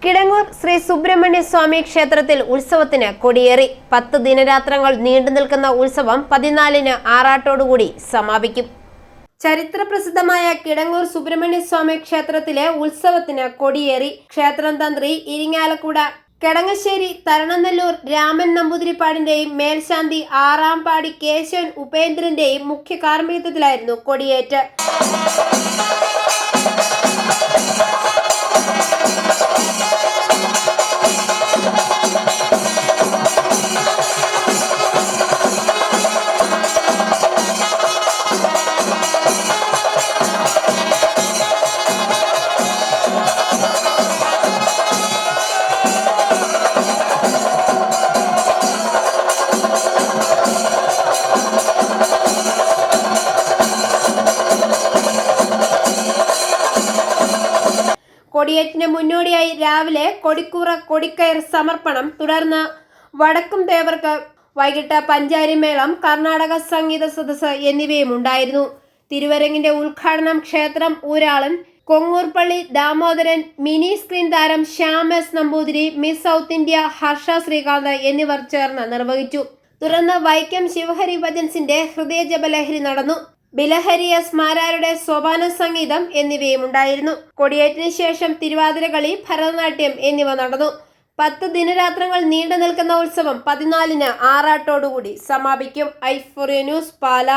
കിടങ്ങൂർ ശ്രീ സുബ്രഹ്മണ്യ സ്വാമി ക്ഷേത്രത്തിൽ ഉത്സവത്തിന് കൊടിയേറി 10 ദിനരാത്രങ്ങൾ നീണ്ടു നിൽക്കുന്ന ഉത്സവം 14-ന് ആറാട്ടോടുകൂടി സമാപിക്കും. ചരിത്രപ്രസിദ്ധമായ കിടങ്ങൂർ സുബ്രഹ്മണ്യ സ്വാമി ക്ഷേത്രത്തിലെ ഉത്സവത്തിന് കൊടിയേറി. ക്ഷേത്രം തന്ത്രി ഇരിങ്ങാലക്കുട കെടങ്ങശ്ശേരി തരണനെല്ലൂർ രാമൻ നമ്പൂതിരിപ്പാടിന്റെയും മേൽശാന്തി ആറാംപാടി കേശവൻ ഉപേന്ദ്രന്റെയും മുഖ്യ കാർമ്മികത്വത്തിലായിരുന്നു കൊടിയേറ്റ്. കൊടിയേറ്റിന് മുന്നോടിയായി രാവിലെ കൊടിക്കൂറ കൊടിക്കയർ സമർപ്പണം, തുടർന്ന് വടക്കും തേവർക്ക്, വൈകിട്ട് പഞ്ചാരിമേളം, കർണാടക സംഗീത സദസ്സ് എന്നിവയും ഉണ്ടായിരുന്നു. തിരുവരങ്ങിന്റെ ഉദ്ഘാടനം ക്ഷേത്രം ഊരാളൻ കൊങ്ങൂർപ്പള്ളി ദാമോദരൻ, മിനി സ്ക്രീൻ താരം Shyam S Namboothiri, Miss South India Harsha Sreekanth എന്നിവർ ചേർന്ന് നിർവഹിച്ചു. തുടർന്ന് വൈക്കം ശിവഹരി ഭജൻസിന്റെ ഹൃദയജപലഹരി നടന്നു. ബിലഹരി എസ് മാരാരുടെ സോപാന സംഗീതം എന്നിവയും ഉണ്ടായിരുന്നു. കൊടിയേറ്റിന് ശേഷം തിരുവാതിരകളി, ഭരതനാട്യം എന്നിവ നടന്നു. 10 ദിനരാത്രങ്ങൾ നീണ്ടു നിൽക്കുന്ന ഉത്സവം 14-ന് ആറാട്ടോടുകൂടി സമാപിക്കും. ഐഫോറിയ ന്യൂസ്, പാല.